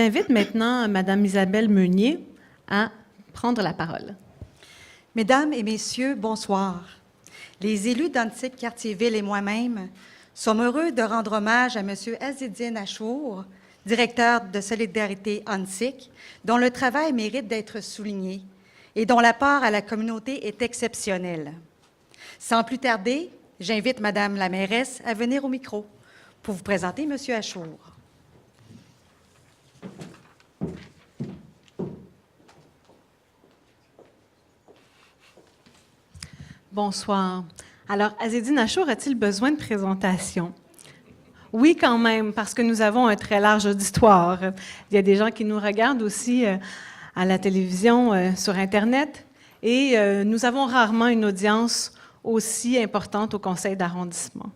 J'invite maintenant Mme Isabelle Meunier à prendre la parole. Mesdames et messieurs, bonsoir. Les élus d'Antic-Cartierville et moi-même sommes heureux de rendre hommage à M. Azzedine Achour, directeur de Solidarité Antic, dont le travail mérite d'être souligné et dont l'apport à la communauté est exceptionnel. Sans plus tarder, j'invite Madame la mairesse à venir au micro pour vous présenter M. Achour. Bonsoir. Alors, Azzedine Achour a-t-il besoin de présentation? Oui, quand même, parce que nous avons un très large auditoire. Il y a des gens qui nous regardent aussi à la télévision, sur Internet, et nous avons rarement une audience aussi importante au conseil d'arrondissement.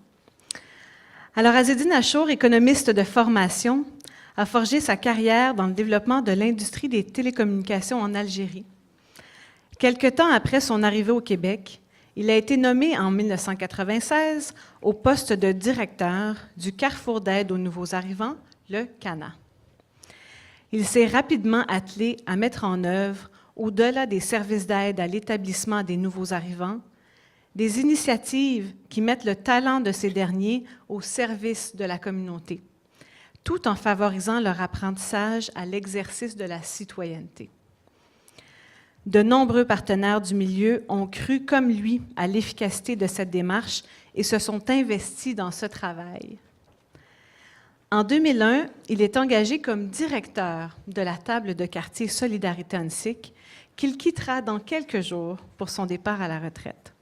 Alors, Azzedine Achour, économiste de formation, a forgé sa carrière dans le développement de l'industrie des télécommunications en Algérie. Quelque temps après son arrivée au Québec, il a été nommé en 1996 au poste de directeur du Carrefour d'aide aux nouveaux arrivants, le CANA. Il s'est rapidement attelé à mettre en œuvre, au-delà des services d'aide à l'établissement des nouveaux arrivants, des initiatives qui mettent le talent de ces derniers au service de la communauté, tout en favorisant leur apprentissage à l'exercice de la citoyenneté. De nombreux partenaires du milieu ont cru comme lui à l'efficacité de cette démarche et se sont investis dans ce travail. En 2001, il est engagé comme directeur de la table de quartier Solidarité Antic, qu'il quittera dans quelques jours pour son départ à la retraite.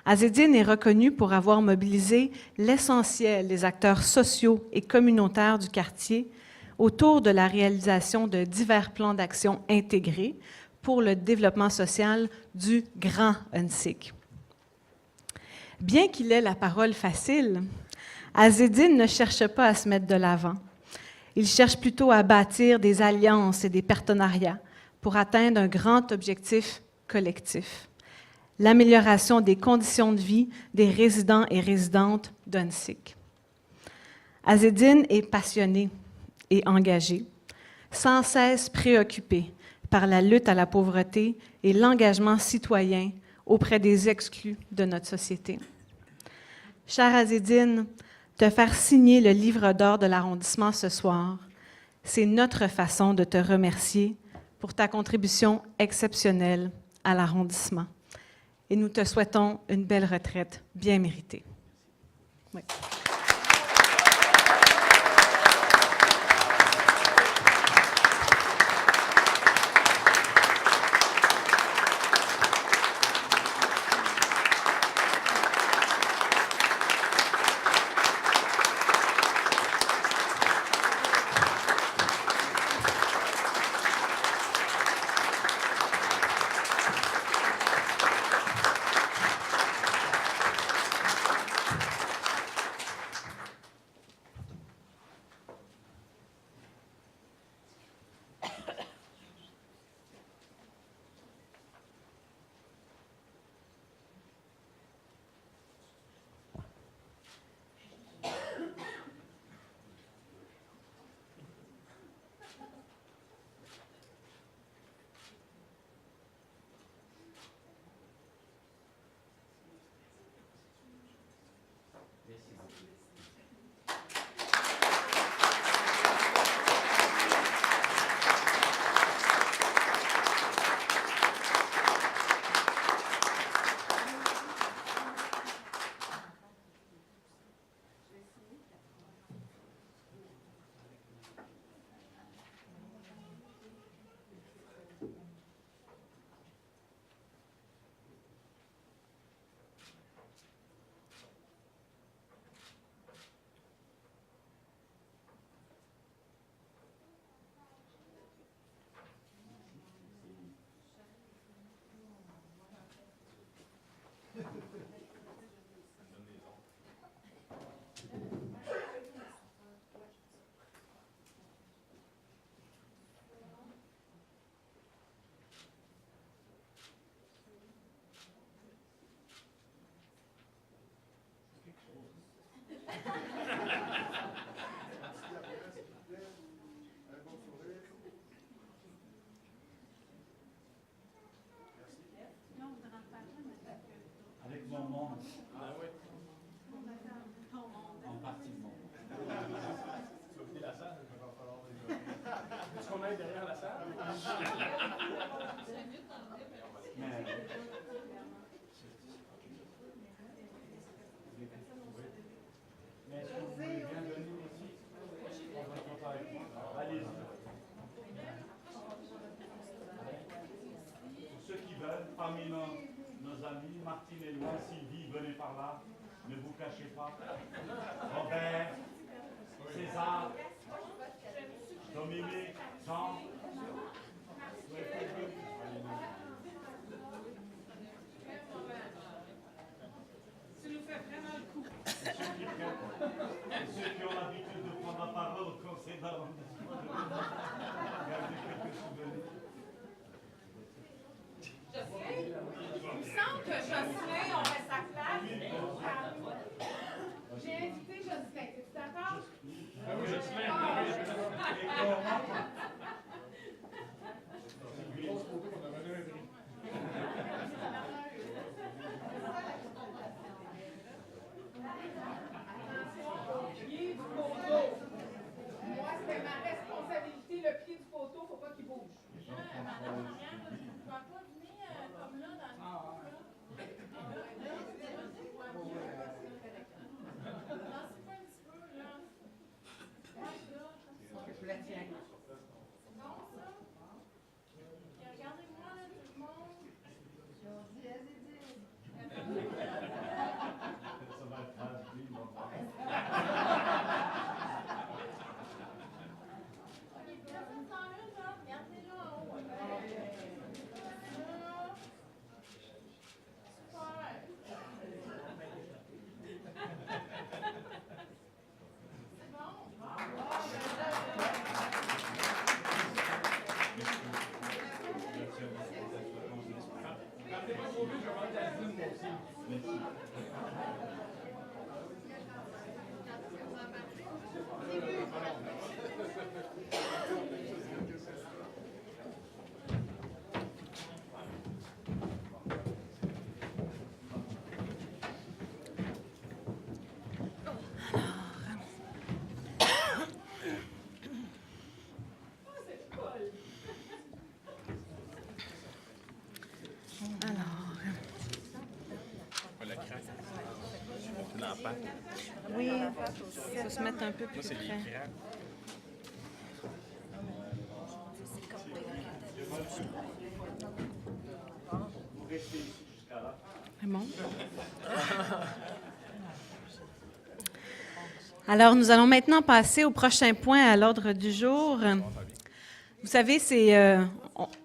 Azzedine est reconnu pour avoir mobilisé l'essentiel des acteurs sociaux et communautaires du quartier autour de la réalisation de divers plans d'action intégrés pour le développement social du Grand Antic. Bien qu'il ait la parole facile, Azzedine ne cherche pas à se mettre de l'avant. Il cherche plutôt à bâtir des alliances et des partenariats pour atteindre un grand objectif collectif: l'amélioration des conditions de vie des résidents et résidentes d'Antic. Azzedine est passionné et engagé, sans cesse préoccupé par la lutte à la pauvreté et l'engagement citoyen auprès des exclus de notre société. Cher Azzedine, te faire signer le livre d'or de l'arrondissement ce soir, c'est notre façon de te remercier pour ta contribution exceptionnelle à l'arrondissement. Et nous te souhaitons une belle retraite bien méritée. Oui. parmi nos amis, Martine et Loin, Sylvie, venez par là, ne vous cachez pas. Robert, César, Dominique, Jean. Tu nous fais vraiment le coup. Ceux qui ont l'habitude de prendre la parole au conseil d'arrondissement, gardez quelques souvenirs. Il me semble que Jocelyn aurait sa place. J'ai invité Jocelyn. Es-tu d'accord? Oui, Jocelyn. Pied du poteau. Moi, c'est ma responsabilité. Le pied du poteau, faut pas qu'il bouge. Madame Marianne, tu ne dois pas venir comme là dans le je la tiens. C'est bon, ça? Et regardez-moi, là, tout le monde. J'ai dit, Azédine. Ça va être traduit, bon. Ok, personne s'en une, là. Regardez-la en haut. Oui, il faut se mettre un peu plus près. Vous restez ici jusqu'à là. C'est bon. Alors, nous allons maintenant passer au prochain point à l'ordre du jour. Vous savez,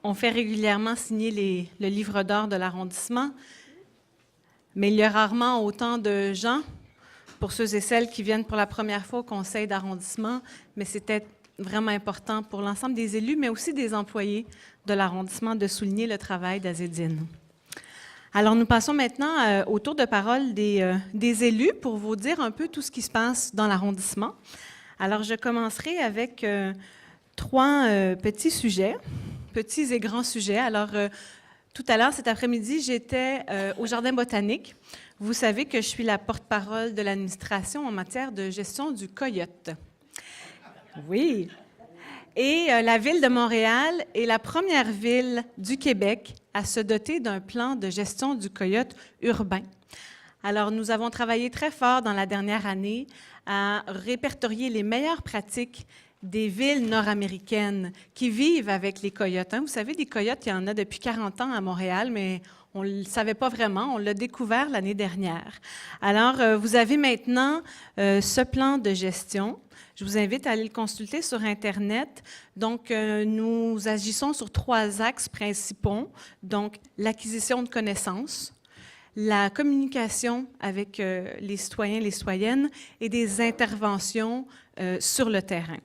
on fait régulièrement signer le livre d'or de l'arrondissement, mais il y a rarement autant de gens, pour ceux et celles qui viennent pour la première fois au conseil d'arrondissement, mais c'était vraiment important pour l'ensemble des élus, mais aussi des employés de l'arrondissement de souligner le travail d'Azédine. Alors, nous passons maintenant au tour de parole des élus pour vous dire un peu tout ce qui se passe dans l'arrondissement. Alors, je commencerai avec trois petits sujets, petits et grands sujets. Alors, tout à l'heure, cet après-midi, j'étais au Jardin botanique. Vous savez que je suis la porte-parole de l'administration en matière de gestion du coyote. Oui. Et la Ville de Montréal est la première ville du Québec à se doter d'un plan de gestion du coyote urbain. Alors, nous avons travaillé très fort dans la dernière année à répertorier les meilleures pratiques des villes nord-américaines qui vivent avec les coyotes. Vous savez, des coyotes, il y en a depuis 40 ans à Montréal, mais on ne le savait pas vraiment. On l'a découvert l'année dernière. Alors, vous avez maintenant ce plan de gestion. Je vous invite à aller le consulter sur Internet. Donc, nous agissons sur 3 axes principaux. Donc, l'acquisition de connaissances, la communication avec les citoyens et les citoyennes et des interventions sur le terrain.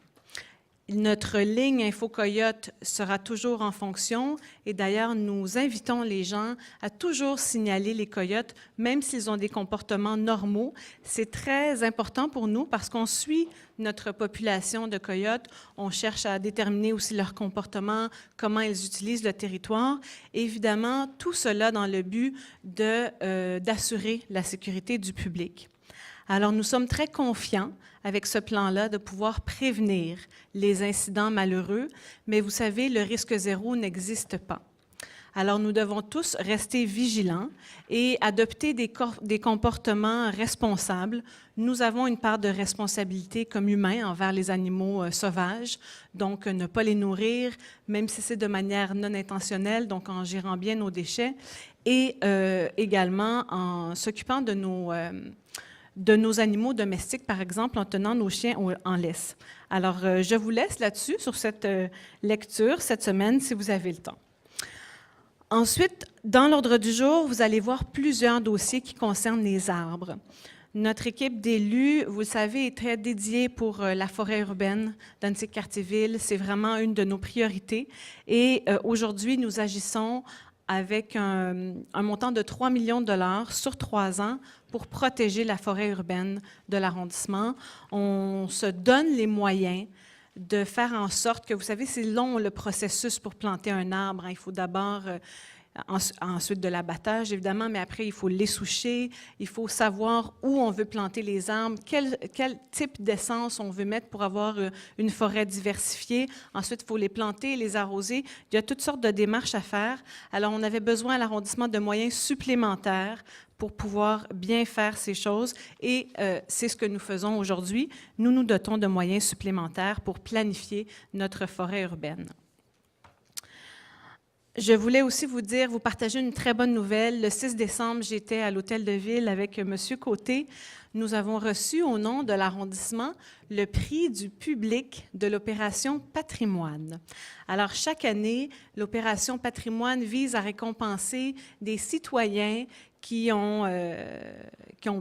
Notre ligne InfoCoyote sera toujours en fonction et d'ailleurs, nous invitons les gens à toujours signaler les coyotes, même s'ils ont des comportements normaux. C'est très important pour nous parce qu'on suit notre population de coyotes. On cherche à déterminer aussi leur comportement, comment ils utilisent le territoire. Évidemment, tout cela dans le but d'assurer la sécurité du public. Alors, nous sommes très confiants avec ce plan-là de pouvoir prévenir les incidents malheureux, mais vous savez, le risque zéro n'existe pas. Alors, nous devons tous rester vigilants et adopter des comportements responsables. Nous avons une part de responsabilité comme humains envers les animaux sauvages, donc ne pas les nourrir, même si c'est de manière non intentionnelle, donc en gérant bien nos déchets, et également en s'occupant de nos animaux domestiques, par exemple, en tenant nos chiens en laisse. Alors, je vous laisse là-dessus, sur cette lecture, cette semaine, si vous avez le temps. Ensuite, dans l'ordre du jour, vous allez voir plusieurs dossiers qui concernent les arbres. Notre équipe d'élus, vous le savez, est très dédiée pour la forêt urbaine d'Annecy-Cartierville. C'est vraiment une de nos priorités. Et aujourd'hui, nous agissons avec un montant de 3 millions de dollars sur 3 ans pour protéger la forêt urbaine de l'arrondissement. On se donne les moyens de faire en sorte que, vous savez, c'est long le processus pour planter un arbre. Il faut d'abord, ensuite de l'abattage évidemment, mais après il faut l'essoucher, il faut savoir où on veut planter les arbres, quel type d'essence on veut mettre pour avoir une forêt diversifiée. Ensuite, il faut les planter, les arroser. Il y a toutes sortes de démarches à faire. Alors, on avait besoin à l'arrondissement de moyens supplémentaires pour pouvoir bien faire ces choses. Et c'est ce que nous faisons aujourd'hui. Nous nous dotons de moyens supplémentaires pour planifier notre forêt urbaine. Je voulais aussi vous partager une très bonne nouvelle. Le 6 décembre, j'étais à l'Hôtel de Ville avec M. Côté. Nous avons reçu au nom de l'arrondissement le prix du public de l'opération Patrimoine. Alors, chaque année, l'opération Patrimoine vise à récompenser des citoyens qui ont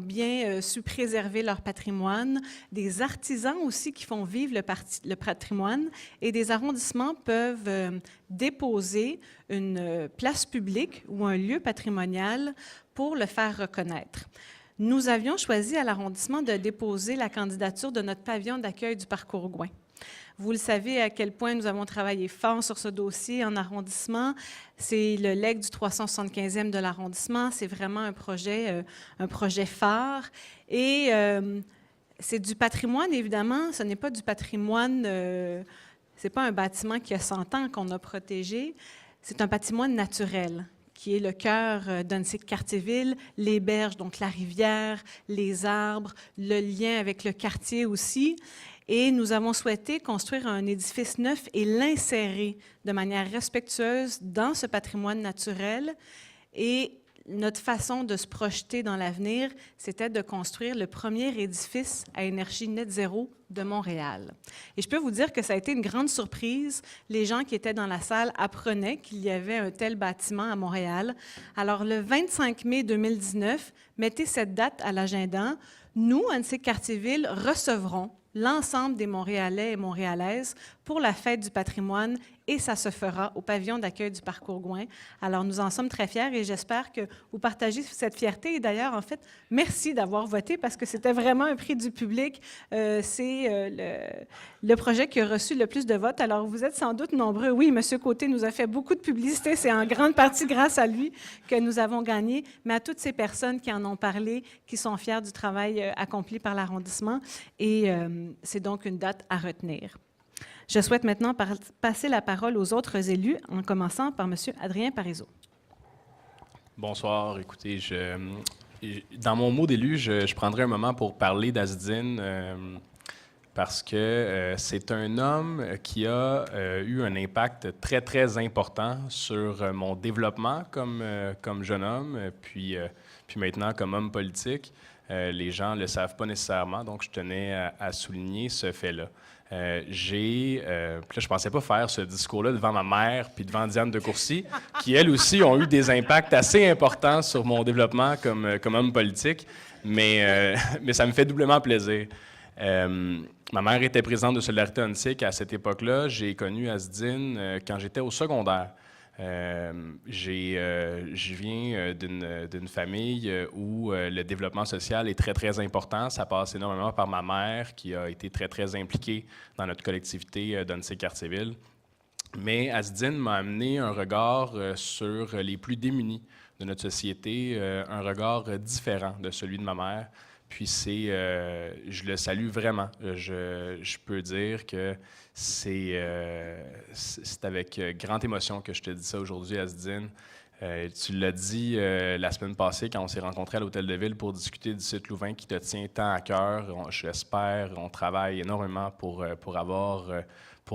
bien su préserver leur patrimoine, des artisans aussi qui font vivre le patrimoine, et des arrondissements peuvent déposer une place publique ou un lieu patrimonial pour le faire reconnaître. Nous avions choisi à l'arrondissement de déposer la candidature de notre pavillon d'accueil du Parcours Gouin. Vous le savez à quel point nous avons travaillé fort sur ce dossier en arrondissement. C'est le legs du 375e de l'arrondissement. C'est vraiment un projet phare. Et c'est du patrimoine, évidemment. Ce n'est pas du patrimoine, c'est pas un bâtiment qui a 100 ans qu'on a protégé. C'est un patrimoine naturel qui est le cœur d'Annecy-Cartierville, les berges, donc la rivière, les arbres, le lien avec le quartier aussi. Et nous avons souhaité construire un édifice neuf et l'insérer de manière respectueuse dans ce patrimoine naturel. Et notre façon de se projeter dans l'avenir, c'était de construire le premier édifice à énergie net zéro de Montréal. Et je peux vous dire que ça a été une grande surprise. Les gens qui étaient dans la salle apprenaient qu'il y avait un tel bâtiment à Montréal. Alors, le 25 mai 2019, mettez cette date à l'agenda. Nous, Annecy-Cartierville, recevrons l'ensemble des Montréalais et Montréalaises pour la fête du patrimoine, et ça se fera au pavillon d'accueil du Parcours Gouin. Alors, nous en sommes très fiers et j'espère que vous partagez cette fierté. Et d'ailleurs, en fait, merci d'avoir voté parce que c'était vraiment un prix du public. C'est le projet qui a reçu le plus de votes. Alors, vous êtes sans doute nombreux. Oui, M. Côté nous a fait beaucoup de publicité. C'est en grande partie grâce à lui que nous avons gagné, mais à toutes ces personnes qui en ont parlé, qui sont fiers du travail accompli par l'arrondissement. Et c'est donc une date à retenir. Je souhaite maintenant passer la parole aux autres élus, en commençant par M. Adrien Parizeau. Bonsoir. Écoutez, dans mon mot d'élu, je prendrai un moment pour parler d'Azdine parce que c'est un homme qui a eu un impact très, très important sur mon développement comme jeune homme, puis maintenant comme homme politique. Les gens ne le savent pas nécessairement, donc je tenais à souligner ce fait-là. Puis là, je ne pensais pas faire ce discours-là devant ma mère puis devant Diane de Courcy, qui, elles aussi, ont eu des impacts assez importants sur mon développement comme homme politique, mais ça me fait doublement plaisir. Ma mère était présidente de Solidarité Ontic à cette époque-là. J'ai connu Azdine quand j'étais au secondaire. Je viens d'une famille où le développement social est très, très important. Ça passe énormément par ma mère, qui a été très, très impliquée dans notre collectivité d'Annecy-Cartierville. Mais Azdine m'a amené un regard sur les plus démunis de notre société, un regard différent de celui de ma mère. Puis je le salue vraiment. Je peux dire que c'est avec grande émotion que je te dis ça aujourd'hui, Azdine. Tu l'as dit la semaine passée quand on s'est rencontrés à l'Hôtel de Ville pour discuter du site Louvain qui te tient tant à cœur. J'espère, on travaille énormément pour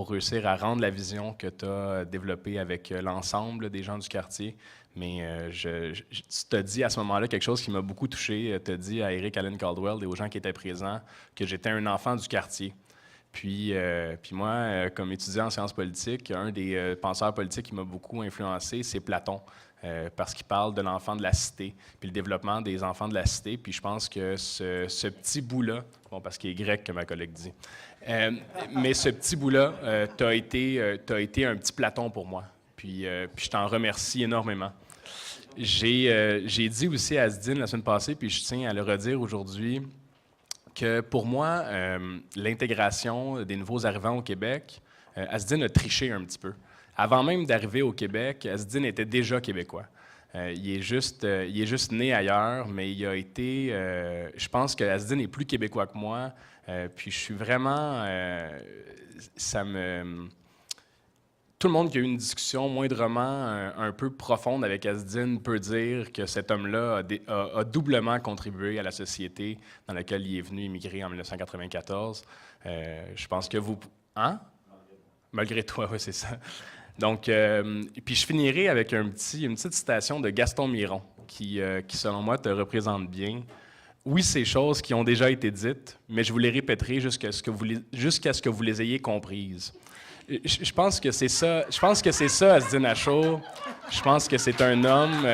réussir à rendre la vision que tu as développée avec l'ensemble des gens du quartier. Mais tu t'as dit à ce moment-là quelque chose qui m'a beaucoup touché. Tu as dit à Eric Allen Caldwell et aux gens qui étaient présents que j'étais un enfant du quartier. Puis moi, comme étudiant en sciences politiques, un des penseurs politiques qui m'a beaucoup influencé, c'est Platon. Parce qu'il parle de l'enfant de la cité, puis le développement des enfants de la cité. Puis je pense que ce petit bout-là, bon, parce qu'il est grec, comme ma collègue dit, mais ce petit bout-là, t'as été un petit Platon pour moi. Puis je t'en remercie énormément. J'ai dit aussi à Azdine la semaine passée, puis je tiens à le redire aujourd'hui, que pour moi, l'intégration des nouveaux arrivants au Québec, Azdine a triché un petit peu. Avant même d'arriver au Québec, Azdine était déjà québécois. Il est juste né ailleurs, mais il a été... je pense que Azdine est plus québécois que moi. Puis je suis vraiment... Tout le monde qui a eu une discussion moindrement un peu profonde avec Azdine peut dire que cet homme-là a doublement contribué à la société dans laquelle il est venu immigrer en 1994. Je pense que vous... Hein? Malgré toi, oui, c'est ça. Donc, puis je finirai avec une petite citation de Gaston Miron, qui selon moi, te représente bien. Oui, ces choses qui ont déjà été dites, mais je vous les répéterai jusqu'à ce que vous les ayez comprises. Je pense que c'est ça. Je pense que c'est ça, Azdine Achour. Je pense que c'est un homme.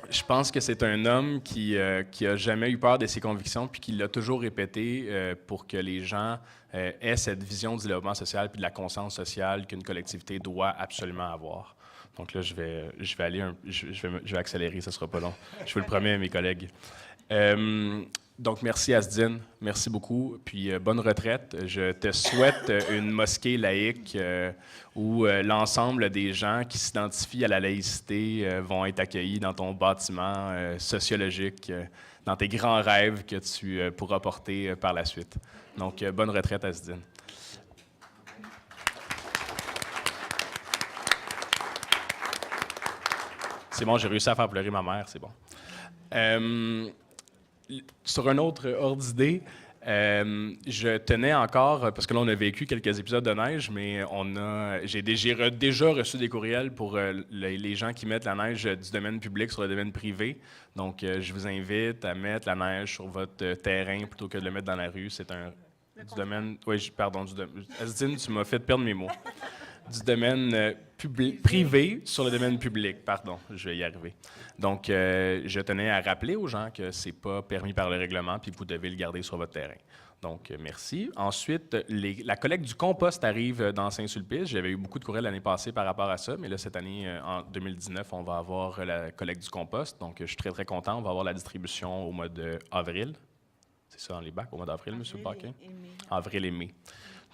Je pense que c'est un homme qui a jamais eu peur de ses convictions puis qui l'a toujours répété pour que les gens aient cette vision du développement social puis de la conscience sociale qu'une collectivité doit absolument avoir. Donc là, je vais accélérer, ça sera pas long. Je vous le promets à mes collègues. Donc, merci Azdine, merci beaucoup, puis bonne retraite. Je te souhaite une mosquée laïque où l'ensemble des gens qui s'identifient à la laïcité vont être accueillis dans ton bâtiment sociologique, dans tes grands rêves que tu pourras porter par la suite. Donc, bonne retraite Azdine. C'est bon, j'ai réussi à faire pleurer ma mère, c'est bon. Sur un autre ordre d'idée, je tenais encore, parce que là, on a vécu quelques épisodes de neige, mais j'ai déjà reçu des courriels pour les gens qui mettent la neige du domaine public sur le domaine privé. Donc, je vous invite à mettre la neige sur votre terrain plutôt que de le mettre dans la rue. C'est du domaine... Oui, pardon. Azdine, tu m'as fait perdre mes mots. Du domaine privé sur le domaine public. Pardon, je vais y arriver. Donc, je tenais à rappeler aux gens que ce n'est pas permis par le règlement puis vous devez le garder sur votre terrain. Donc, merci. Ensuite, la collecte du compost arrive dans Saint-Sulpice. J'avais eu beaucoup de courriels l'année passée par rapport à ça, mais là, cette année, en 2019, on va avoir la collecte du compost. Donc, je suis très, très content. On va avoir la distribution au mois d'avril. C'est ça, dans les bacs, au mois d'avril, M. Paquin? Avril et mai.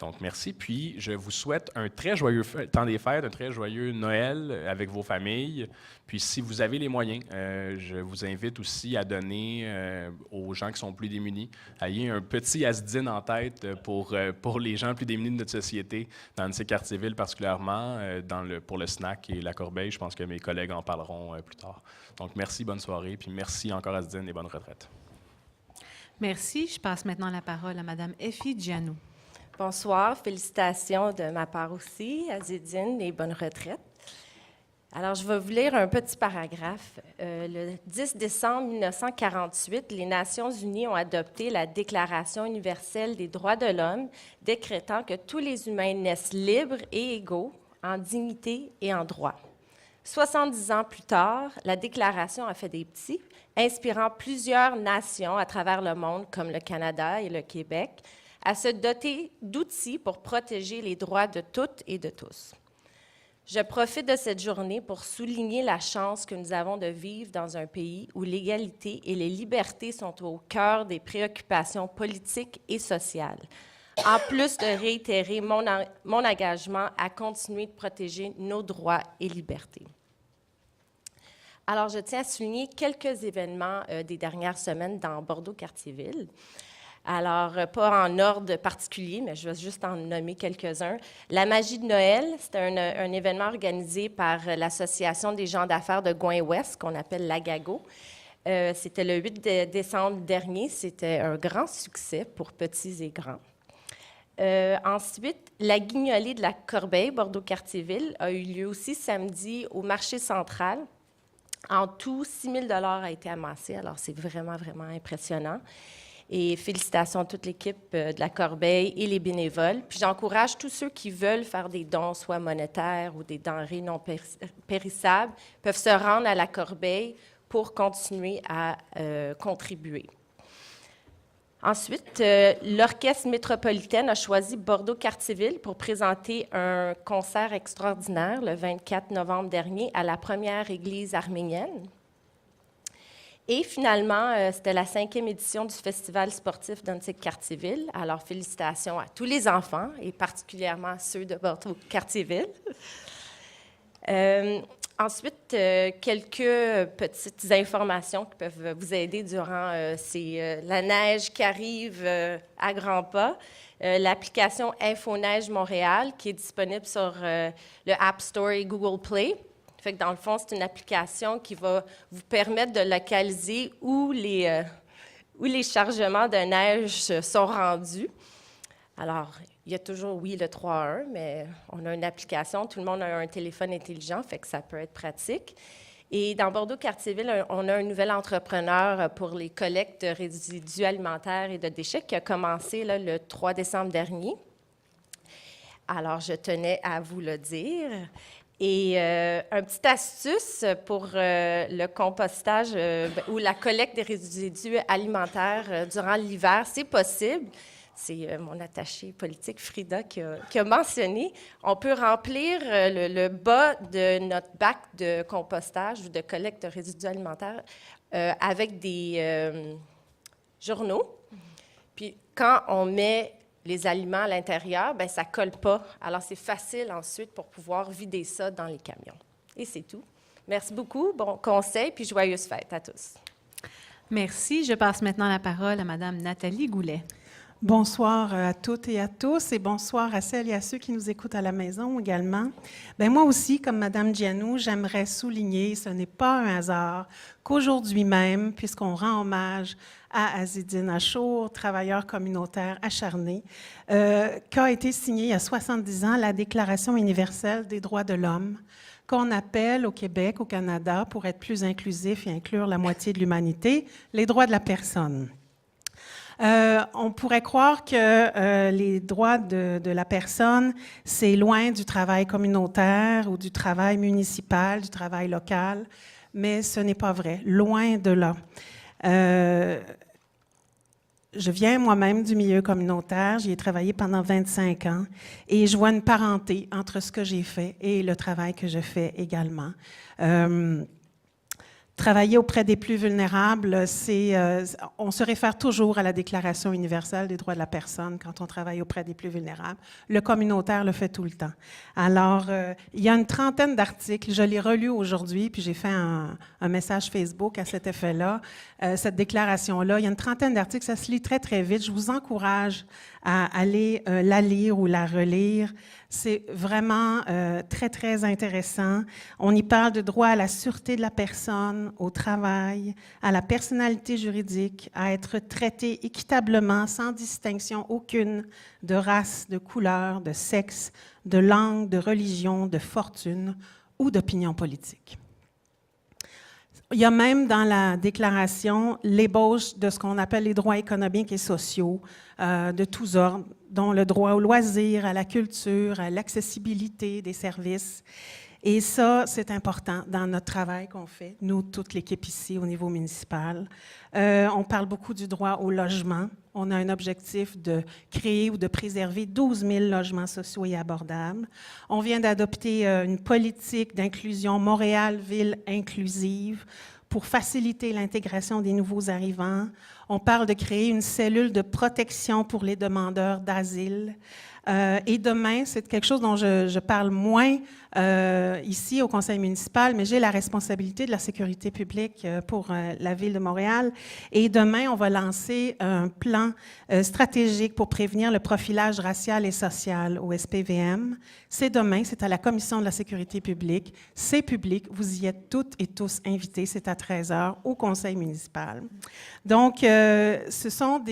Donc, merci. Puis, je vous souhaite un très joyeux temps des fêtes, un très joyeux Noël avec vos familles. Puis, si vous avez les moyens, je vous invite aussi à donner aux gens qui sont plus démunis. Ayez un petit Azdine en tête pour les gens plus démunis de notre société, dans ces quartiers-villes particulièrement, pour le snack et la corbeille. Je pense que mes collègues en parleront plus tard. Donc, merci, bonne soirée. Puis, merci encore Azdine et bonne retraite. Merci. Je passe maintenant la parole à Mme Effie Giano. Bonsoir, félicitations de ma part aussi, Azdine, et bonne retraite. Alors, je vais vous lire un petit paragraphe. Le 10 décembre 1948, les Nations unies ont adopté la Déclaration universelle des droits de l'homme, décrétant que tous les humains naissent libres et égaux, en dignité et en droit. 70 ans plus tard, la Déclaration a fait des petits, inspirant plusieurs nations à travers le monde, comme le Canada et le Québec, à se doter d'outils pour protéger les droits de toutes et de tous. Je profite de cette journée pour souligner la chance que nous avons de vivre dans un pays où l'égalité et les libertés sont au cœur des préoccupations politiques et sociales, en plus de réitérer mon engagement à continuer de protéger nos droits et libertés. Alors, je tiens à souligner quelques événements des dernières semaines dans Bordeaux-Cartierville. Alors, pas en ordre particulier, mais je vais juste en nommer quelques-uns. La magie de Noël, c'est un événement organisé par l'Association des gens d'affaires de Gouin-Ouest, qu'on appelle l'AGAGO. C'était le 8 décembre dernier. C'était un grand succès pour petits et grands. Ensuite, la guignolée de la Corbeille, Bordeaux-Cartierville, a eu lieu aussi samedi au marché central. En tout, 6 000 $ a été amassé, alors c'est vraiment, vraiment impressionnant. Et félicitations à toute l'équipe de la Corbeille et les bénévoles. Puis j'encourage tous ceux qui veulent faire des dons, soit monétaires ou des denrées non périssables, peuvent se rendre à la Corbeille pour continuer à contribuer. Ensuite, l'Orchestre métropolitaine a choisi Bordeaux-Cartierville pour présenter un concert extraordinaire le 24 novembre dernier à la première église arménienne. Et finalement, c'était la 5e édition du Festival sportif d'Antique-Cartierville. Alors, félicitations à tous les enfants et particulièrement ceux de Bordeaux-Cartierville. Ensuite, quelques petites informations qui peuvent vous aider durant la neige qui arrive à grands pas. L'application InfoNeige Montréal qui est disponible sur le App Store et Google Play. Fait que dans le fond, c'est une application qui va vous permettre de localiser où les chargements de neige sont rendus. Alors, il y a toujours, oui, le 3-1, mais on a une application, tout le monde a un téléphone intelligent, fait que ça peut être pratique. Et dans Bordeaux-Cartierville, on a un nouvel entrepreneur pour les collectes de résidus alimentaires et de déchets qui a commencé là, le 3 décembre dernier. Alors, je tenais à vous le dire. Et une petite astuce pour le compostage ou la collecte des résidus alimentaires durant l'hiver, c'est possible. C'est mon attachée politique, Frida, qui a mentionné. On peut remplir le bas de notre bac de compostage ou de collecte de résidus alimentaires avec des journaux. Puis quand on met les aliments à l'intérieur, bien, ça ne colle pas. Alors, c'est facile ensuite pour pouvoir vider ça dans les camions. Et c'est tout. Merci beaucoup. Bon conseil, puis joyeuses fêtes à tous. Merci. Je passe maintenant la parole à Mme Nathalie Goulet. Bonsoir à toutes et à tous et bonsoir à celles et à ceux qui nous écoutent à la maison également. Bien, moi aussi, comme Mme Gianou, j'aimerais souligner, ce n'est pas un hasard qu'aujourd'hui même, puisqu'on rend hommage à Azedine Achour, travailleur communautaire acharné, qu'a été signée il y a 70 ans la Déclaration universelle des droits de l'homme, qu'on appelle au Québec, au Canada, pour être plus inclusif et inclure la moitié de l'humanité, les droits de la personne. On pourrait croire que les droits de la personne, c'est loin du travail communautaire ou du travail municipal, du travail local, mais ce n'est pas vrai, loin de là. Je viens moi-même du milieu communautaire, j'y ai travaillé pendant 25 ans et je vois une parenté entre ce que j'ai fait et le travail que je fais également. Travailler auprès des plus vulnérables, on se réfère toujours à la Déclaration universelle des droits de la personne quand on travaille auprès des plus vulnérables. Le communautaire le fait tout le temps. Alors, il y a une trentaine d'articles, je l'ai relu aujourd'hui, puis j'ai fait un message Facebook à cet effet-là, cette déclaration-là. Il y a une trentaine d'articles, ça se lit très, très vite. Je vous encourage à aller la lire ou la relire. C'est vraiment très, très intéressant. On y parle de droit à la sûreté de la personne, au travail, à la personnalité juridique, à être traité équitablement, sans distinction aucune de race, de couleur, de sexe, de langue, de religion, de fortune ou d'opinion politique. Il y a même dans la déclaration l'ébauche de ce qu'on appelle les droits économiques et sociaux de tous ordres, dont le droit au loisir, à la culture, à l'accessibilité des services. Et ça, c'est important dans notre travail qu'on fait, nous, toute l'équipe ici au niveau municipal. On parle beaucoup du droit au logement. On a un objectif de créer ou de préserver 12 000 logements sociaux et abordables. On vient d'adopter une politique d'inclusion Montréal-Ville inclusive pour faciliter l'intégration des nouveaux arrivants. On parle de créer une cellule de protection pour les demandeurs d'asile. Et demain, c'est quelque chose dont je parle moins ici au conseil municipal, mais j'ai la responsabilité de la sécurité publique pour la ville de Montréal. Et demain, on va lancer un plan stratégique pour prévenir le profilage racial et social au SPVM. C'est demain, c'est à la Commission de la sécurité publique. C'est public, vous y êtes toutes et tous invités. C'est à 13h au conseil municipal. Donc, ce sont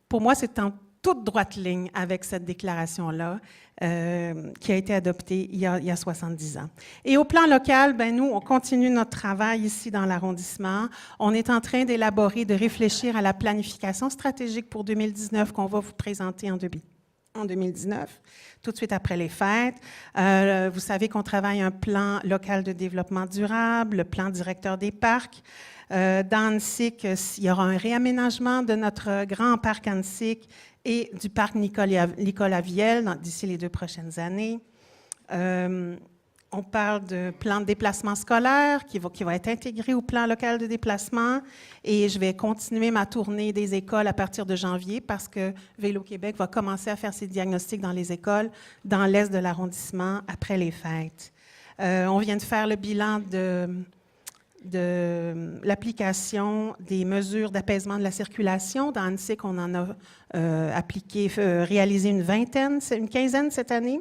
pour moi, c'est en toute droite ligne avec cette déclaration-là qui a été adoptée il y a 70 ans. Et au plan local, ben nous, on continue notre travail ici dans l'arrondissement. On est en train d'élaborer, de réfléchir à la planification stratégique pour 2019 qu'on va vous présenter en 2019, tout de suite après les fêtes. Vous savez qu'on travaille un plan local de développement durable, le plan directeur des parcs. Dans Annecy, il y aura un réaménagement de notre grand parc Annecy et du parc Nicolas-Viel d'ici les 2 prochaines années. On parle de plan de déplacement scolaire qui va être intégré au plan local de déplacement. Et je vais continuer ma tournée des écoles à partir de janvier parce que Vélo Québec va commencer à faire ses diagnostics dans les écoles dans l'est de l'arrondissement après les fêtes. On vient de faire le bilan de l'application des mesures d'apaisement de la circulation. Dans Annecy, on en a réalisé une quinzaine cette année.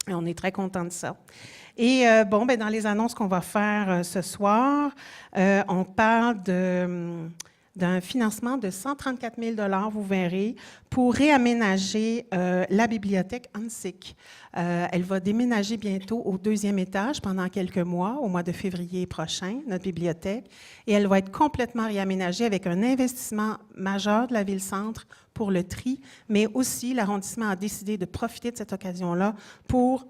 Et on est très contents de ça. Et dans les annonces qu'on va faire ce soir, on parle d'un financement de 134 000 $, vous verrez, pour réaménager la bibliothèque Annecy. Elle va déménager bientôt au 2e étage pendant quelques mois, au mois de février prochain, notre bibliothèque, et elle va être complètement réaménagée avec un investissement majeur de la Ville-Centre pour le tri, mais aussi l'arrondissement a décidé de profiter de cette occasion-là pour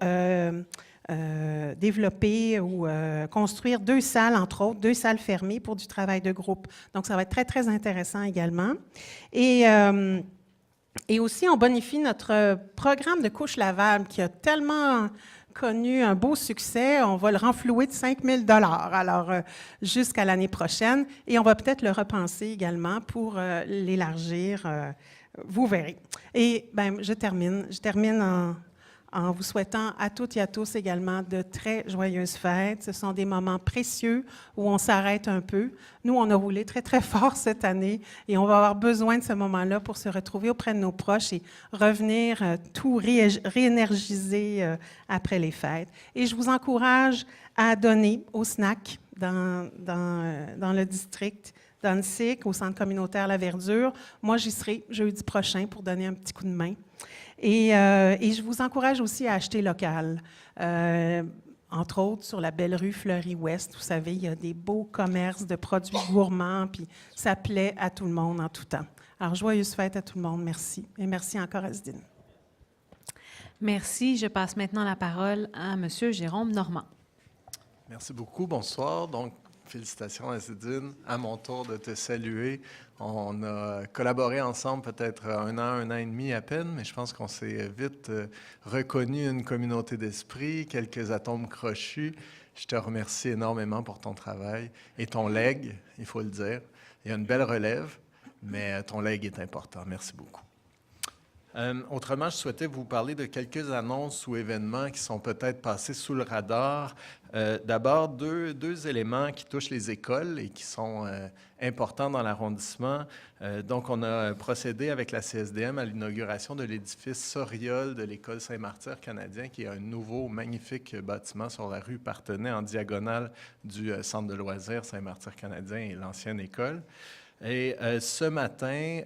développer ou construire 2 salles, entre autres, 2 salles fermées pour du travail de groupe. Donc, ça va être très, très intéressant également. Et aussi, on bonifie notre programme de couches lavables qui a tellement connu un beau succès. On va le renflouer de 5 000 $, alors jusqu'à l'année prochaine. Et on va peut-être le repenser également pour l'élargir. Vous verrez. Et je termine en vous souhaitant à toutes et à tous également de très joyeuses fêtes. Ce sont des moments précieux où on s'arrête un peu. Nous, on a roulé très, très fort cette année et on va avoir besoin de ce moment-là pour se retrouver auprès de nos proches et revenir tout réénergiser après les fêtes. Et je vous encourage à donner au SNAC dans le district d'Annecy, au Centre communautaire La Verdure. Moi, j'y serai jeudi prochain pour donner un petit coup de main. Et je vous encourage aussi à acheter local. Entre autres, sur la belle rue Fleury-Ouest, vous savez, il y a des beaux commerces de produits gourmands, puis ça plaît à tout le monde en tout temps. Alors, joyeuses fêtes à tout le monde. Merci. Et merci encore, Azedine. Merci. Je passe maintenant la parole à M. Jérôme Normand. Merci beaucoup. Bonsoir. Donc, félicitations, Azedine. À mon tour de te saluer. On a collaboré ensemble peut-être un an et demi à peine, mais je pense qu'on s'est vite reconnu une communauté d'esprit, quelques atomes crochus. Je te remercie énormément pour ton travail et ton legs, il faut le dire. Il y a une belle relève, mais ton legs est important. Merci beaucoup. Autrement, je souhaitais vous parler de quelques annonces ou événements qui sont peut-être passés sous le radar. D'abord, deux éléments qui touchent les écoles et qui sont importants dans l'arrondissement. Donc, on a procédé avec la CSDM à l'inauguration de l'édifice Soriol de l'École Saint-Martyr canadien, qui est un nouveau, magnifique bâtiment sur la rue Partenay, en diagonale du centre de loisirs Saint-Martyr canadien et l'ancienne école. Et ce matin,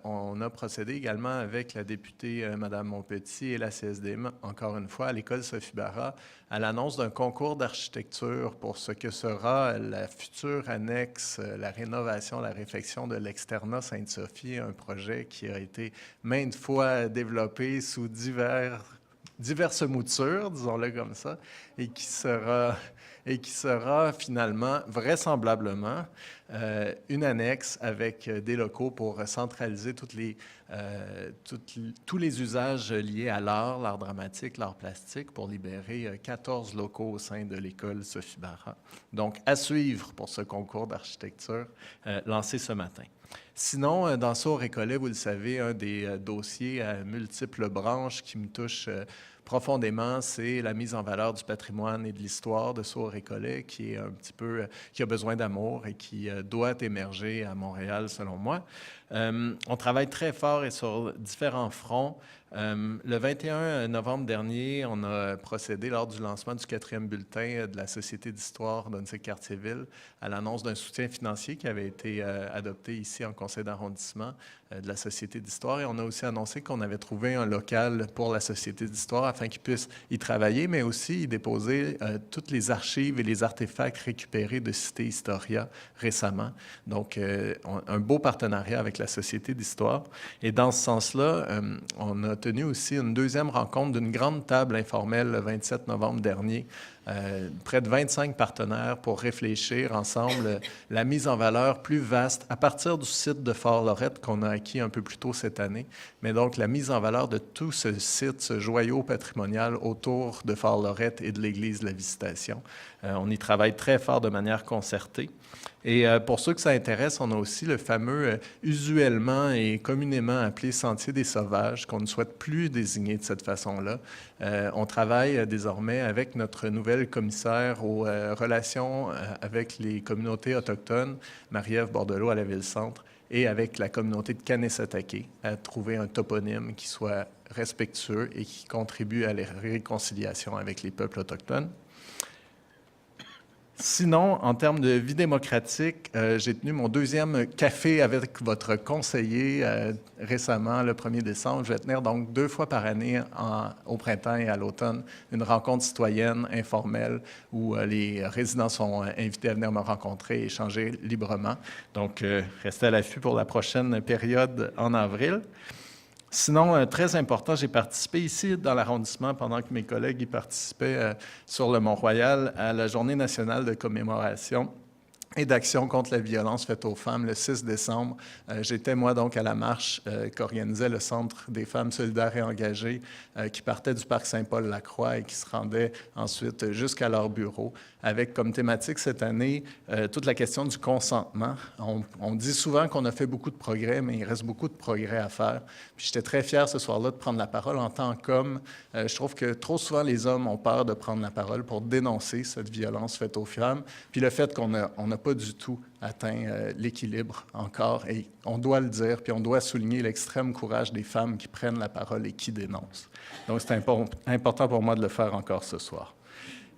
on a procédé également avec la députée Mme Montpetit et la CSDM, encore une fois, à l'École Sophie Barra, à l'annonce d'un concours d'architecture pour ce que sera la future annexe, la rénovation, la réfection de l'externat Sainte-Sophie, un projet qui a été maintes fois développé sous diverses moutures, disons-le comme ça, et qui sera et qui sera finalement, vraisemblablement, une annexe avec des locaux pour centraliser tous les usages liés à l'art dramatique, l'art plastique, pour libérer 14 locaux au sein de l'école Sophie Barra. Donc, à suivre pour ce concours d'architecture lancé ce matin. Sinon, dans Sourd-Récollet, vous le savez, un des dossiers à multiples branches qui me touche profondément, c'est la mise en valeur du patrimoine et de l'histoire de Sourd-Récollet, qui est un petit peu, qui a besoin d'amour et qui doit émerger à Montréal, selon moi. On travaille très fort et sur différents fronts. Le 21 novembre dernier, on a procédé lors du lancement du 4e bulletin de la Société d'histoire d'Huntsic-Cartierville à l'annonce d'un soutien financier qui avait été adopté ici en conseil d'arrondissement de la Société d'histoire. Et on a aussi annoncé qu'on avait trouvé un local pour la Société d'histoire afin qu'ils puissent y travailler, mais aussi y déposer toutes les archives et les artefacts récupérés de Cité Historia récemment. Donc, un beau partenariat avec la Société d'histoire. Et dans ce sens-là, on a tenu aussi une deuxième rencontre d'une grande table informelle le 27 novembre dernier. Près de 25 partenaires pour réfléchir ensemble la mise en valeur plus vaste à partir du site de Fort-Lorette qu'on a acquis un peu plus tôt cette année, mais donc la mise en valeur de tout ce site, ce joyau patrimonial autour de Fort-Lorette et de l'église de la Visitation. On y travaille très fort de manière concertée. Et pour ceux que ça intéresse, on a aussi le fameux, usuellement et communément appelé Sentier des Sauvages, qu'on ne souhaite plus désigner de cette façon-là. On travaille désormais avec notre nouvelle commissaire aux relations avec les communautés autochtones, Marie-Ève Bordelot à la Ville-Centre, et avec la communauté de Kanesatake, à trouver un toponyme qui soit respectueux et qui contribue à la réconciliation avec les peuples autochtones. Sinon, en termes de vie démocratique, j'ai tenu mon deuxième café avec votre conseiller récemment, le 1er décembre. Je vais tenir donc 2 fois par année, au printemps et à l'automne, une rencontre citoyenne informelle où les résidents sont invités à venir me rencontrer et échanger librement. Donc, restez à l'affût pour la prochaine période en avril. Sinon, très important, j'ai participé ici dans l'arrondissement pendant que mes collègues y participaient sur le Mont-Royal à la Journée nationale de commémoration et d'action contre la violence faite aux femmes le 6 décembre. J'étais, moi, donc, à la marche qu'organisait le Centre des femmes solidaires et engagées qui partait du parc Saint-Paul-Lacroix et qui se rendait ensuite jusqu'à leur bureau, avec comme thématique cette année toute la question du consentement. On dit souvent qu'on a fait beaucoup de progrès, mais il reste beaucoup de progrès à faire. Puis j'étais très fier ce soir-là de prendre la parole en tant qu'homme. Je trouve que trop souvent, les hommes ont peur de prendre la parole pour dénoncer cette violence faite aux femmes, puis le fait qu'on n'a pas du tout atteint l'équilibre encore, et on doit le dire, puis on doit souligner l'extrême courage des femmes qui prennent la parole et qui dénoncent. Donc, c'est important pour moi de le faire encore ce soir.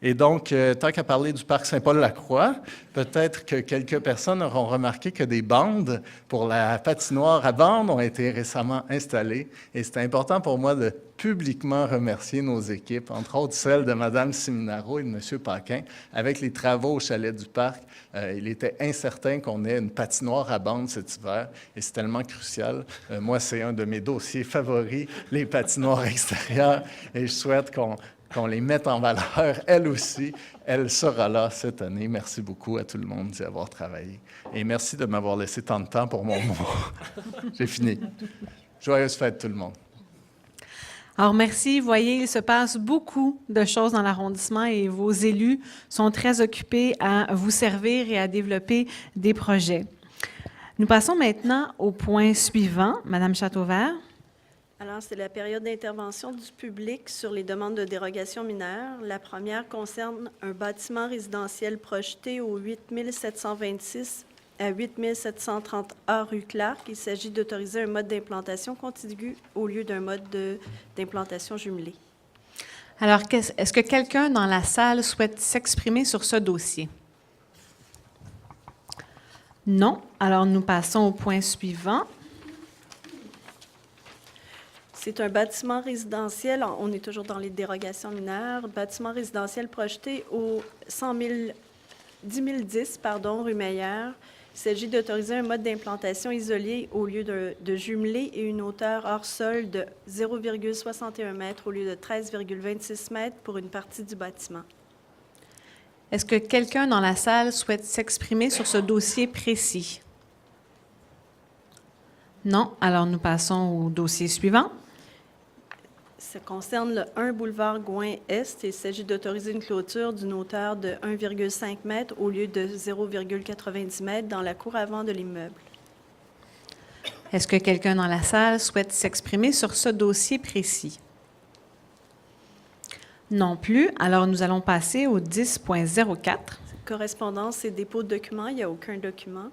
Et donc, tant qu'à parler du parc Saint-Paul-Lacroix, peut-être que quelques personnes auront remarqué que des bandes pour la patinoire à bandes ont été récemment installées. Et c'est important pour moi de publiquement remercier nos équipes, entre autres celles de Mme Siminaro et de M. Paquin. Avec les travaux au chalet du parc, il était incertain qu'on ait une patinoire à bandes cet hiver, et c'est tellement crucial. Moi, c'est un de mes dossiers favoris, les patinoires extérieures, et je souhaite qu'on les mette en valeur, elle aussi. Elle sera là cette année. Merci beaucoup à tout le monde d'y avoir travaillé. Et merci de m'avoir laissé tant de temps pour mon mot. J'ai fini. Joyeuse fête tout le monde. Alors, merci. Vous voyez, il se passe beaucoup de choses dans l'arrondissement et vos élus sont très occupés à vous servir et à développer des projets. Nous passons maintenant au point suivant. Madame Châteauvert. Alors, c'est la période d'intervention du public sur les demandes de dérogation mineure. La première concerne un bâtiment résidentiel projeté au 8726 à 8730A rue Clark. Il s'agit d'autoriser un mode d'implantation contigu au lieu d'un mode d'implantation jumelé. Alors, est-ce que quelqu'un dans la salle souhaite s'exprimer sur ce dossier? Non. Alors, nous passons au point suivant. C'est un bâtiment résidentiel, on est toujours dans les dérogations mineures, bâtiment résidentiel projeté au 10 010, rue Meyer. Il s'agit d'autoriser un mode d'implantation isolé au lieu de jumelé et une hauteur hors sol de 0,61 m au lieu de 13,26 m pour une partie du bâtiment. Est-ce que quelqu'un dans la salle souhaite s'exprimer sur ce dossier précis? Non. Alors, nous passons au dossier suivant. Ça concerne le 1 boulevard Gouin-Est. Il s'agit d'autoriser une clôture d'une hauteur de 1,5 m au lieu de 0,90 m dans la cour avant de l'immeuble. Est-ce que quelqu'un dans la salle souhaite s'exprimer sur ce dossier précis? Non plus. Alors, nous allons passer au 10.04. Correspondance et dépôt de documents, il n'y a aucun document.